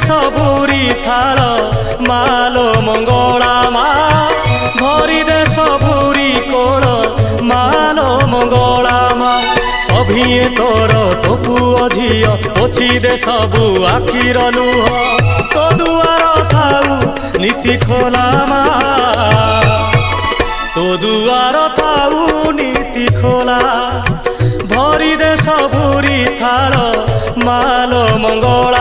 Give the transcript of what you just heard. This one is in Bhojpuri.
सबुरी थाल मालो मंगला मा भरी दे सबुरी कोल मालो मंगला मा सभिए तोर तो पुओ झियो पोछि दे सबु आखिर लुह तो दुआर थाऊ नीति खोला मा तो दुआर थाऊ नीति खोला भरी दे सबुरी थाल मालो मंगला